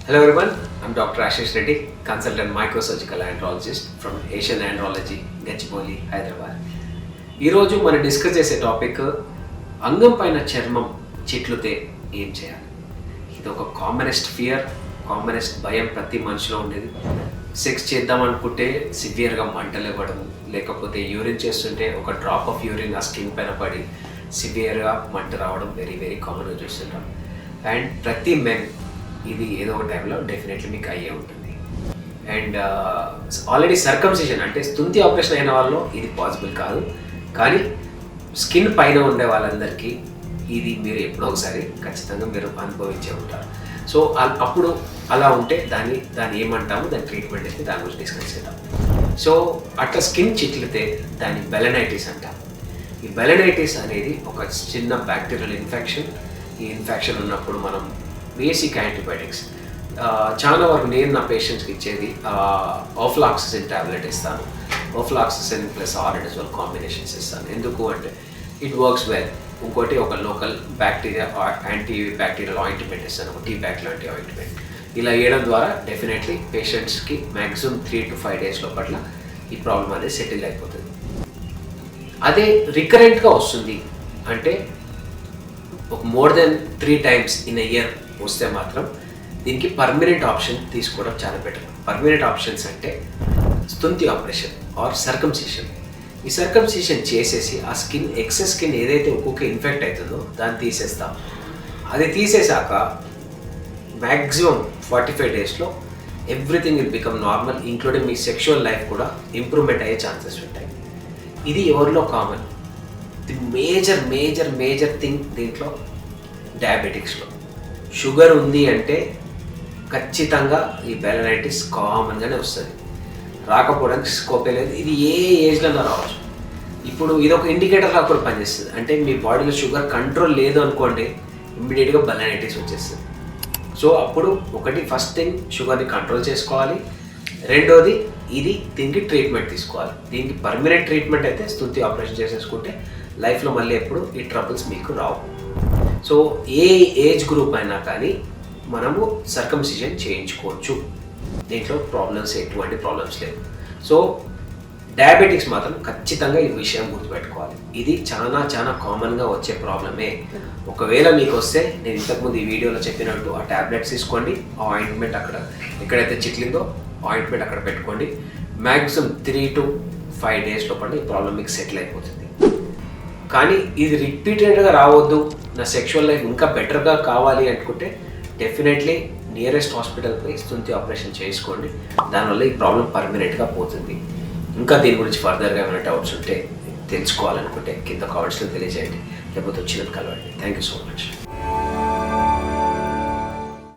Hello everyone, I'm Dr. Ashish Reddy, consultant microsurgical andrologist from Asian Andrology, Gachibowli, Hyderabad. ఈరోజు మనం discuss చేసే topic అంగం పైన చర్మం చిట్లుతే ఏం చేయాలి. ఇది ఒక కామనెస్ట్ ఫియర్, కామనెస్ట్ భయం ప్రతి మనిషిలో ఉండేది. సెక్స్ చేద్దాం అనుకుంటే సివియర్గా మంటలు ఇవ్వడం, లేకపోతే యూరిన్ చేస్తుంటే ఒక డ్రాప్ ఆఫ్ యూరిన్ ఆ స్కిన్ పైన పడి సివియర్గా మంట రావడం వెరీ వెరీ కామన్గా చూస్తుంటాం. అండ్ ప్రతి మెన్ ఇది ఏదో ఒక టైంలో డెఫినెట్లీ మీకు అయ్యే ఉంటుంది. అండ్ ఆల్రెడీ సర్కంసిషన్ అంటే స్తుంతి ఆపరేషన్ అయిన వాళ్ళలో ఇది పాసిబుల్ కాదు, కానీ స్కిన్ పైన ఉండే వాళ్ళందరికీ ఇది మీరు ఎప్పుడో ఒకసారి ఖచ్చితంగా మీరు అనుభవించే ఉంటారు. సో అప్పుడు అలా ఉంటే దాన్ని ఏమంటాము, దాని ట్రీట్మెంట్ అయితే దాని గురించి డిస్కస్ చేద్దాం. సో అట్లా స్కిన్ చిట్లితే దాన్ని బెలనైటిస్ అంటాం. ఈ బెలనైటిస్ అనేది ఒక చిన్న బ్యాక్టీరియల్ ఇన్ఫెక్షన్. ఈ ఇన్ఫెక్షన్ ఉన్నప్పుడు మనం బేసిక్ యాంటీబయాటిక్స్ చాలా వరకు నేను నా పేషెంట్స్కి ఇచ్చేది ఆఫ్లాక్సిసిన్ ట్యాబ్లెట్ ఇస్తాను. ఆఫ్లాక్సిసిన్ ప్లస్ ఆర్ఎన్ఎస్ఓల్ కాంబినేషన్స్ ఇస్తాను. ఎందుకు అంటే ఇట్ వర్క్స్ వెల్. ఇంకోటి ఒక local bacteria anti bacterial ointment ఇస్తాను, ఒక టీ బ్యాక్ లాంటి ఆయింట్మెంట్. ఇలా వేయడం ద్వారా డెఫినెట్లీ పేషెంట్స్కి మ్యాక్సిమం 3 to 5 days లోపల ఈ ప్రాబ్లం అనేది సెటిల్ అయిపోతుంది. అదే రికరెంట్గా వస్తుంది అంటే ఒక more than 3 times in a year వస్తే మాత్రం దీనికి పర్మనెంట్ ఆప్షన్ తీసుకోవడం చాలా బెటర్. పర్మనెంట్ ఆప్షన్స్ అంటే స్తుంతి ఆపరేషన్ ఆర్ సర్కంసిషన్. ఈ సర్కంసిషన్ చేసేసి ఆ స్కిన్ ఎక్సెస్ స్కిన్ ఏదైతే ఒక్కొక్క ఇన్ఫెక్ట్ అవుతుందో దాన్ని తీసేస్తాం. అది తీసేసాక మ్యాక్సిమం 45 daysలో everything will become normal, including మీ సెక్షువల్ లైఫ్ కూడా ఇంప్రూవ్మెంట్ అయ్యే ఛాన్సెస్ ఉంటాయి. ఇది ఎవరిలో common. The major major major thing దీంట్లో డయాబెటిక్స్లో. షుగర్ ఉంది అంటే ఖచ్చితంగా ఈ బెలనైటిస్ కామన్గానే వస్తుంది, రాకపోవడానికి స్కోపే లేదు. ఇది ఏ ఏజ్లో రావచ్చు. ఇప్పుడు ఇది ఒక ఇండికేటర్లా కూడా పనిచేస్తుంది. అంటే మీ బాడీలో షుగర్ కంట్రోల్ లేదు అనుకోండి, ఇమ్మీడియట్గా బెలనైటిస్ వచ్చేస్తుంది. సో అప్పుడు ఒకటి ఫస్ట్ థింగ్ షుగర్ని కంట్రోల్ చేసుకోవాలి. రెండోది దీనికి ట్రీట్మెంట్ తీసుకోవాలి. దీనికి పర్మనెంట్ ట్రీట్మెంట్ అయితే స్తుంతి ఆపరేషన్ చేసేసుకుంటే లైఫ్లో మళ్ళీ ఎప్పుడు ఈ ట్రబుల్స్ మీకు రావు. సో ఏ ఏజ్ గ్రూప్ అయినా కానీ మనము సర్కంసిషన్ చేయించుకోవచ్చు. దీంట్లో ఎటువంటి ప్రాబ్లమ్స్ లేవు. సో డయాబెటిక్స్ మాత్రం ఖచ్చితంగా ఈ విషయం గుర్తుపెట్టుకోవాలి. ఇది చాలా చాలా కామన్గా వచ్చే ప్రాబ్లమే. ఒకవేళ మీకు వస్తే నేను ఇంతకుముందు ఈ వీడియోలో చెప్పినట్టు ఆ ట్యాబ్లెట్స్ తీసుకోండి, ఆ ఆయింట్మెంట్ అక్కడ ఎక్కడైతే చిట్లిందో ఆయింట్మెంట్ అక్కడ పెట్టుకోండి. మ్యాక్సిమం 3 to 5 days లోపల ఈ ప్రాబ్లం మీకు సెటిల్ అయిపోతుంది. కానీ ఇది రిపీటెడ్గా రావద్దు, నా సెక్షువల్ లైఫ్ ఇంకా బెటర్గా కావాలి అనుకుంటే డెఫినెట్లీ నియరెస్ట్ హాస్పిటల్కి స్తుంతి ఆపరేషన్ చేసుకోండి. దానివల్ల ఈ ప్రాబ్లం పర్మనెంట్గా పోతుంది. ఇంకా దీని గురించి ఫర్దర్గా ఏమైనా డౌట్స్ ఉంటే తెలుసుకోవాలనుకుంటే కింద కామెంట్స్లో తెలియజేయండి, లేకపోతే వచ్చినందుకు కలవండి. Thank you so much.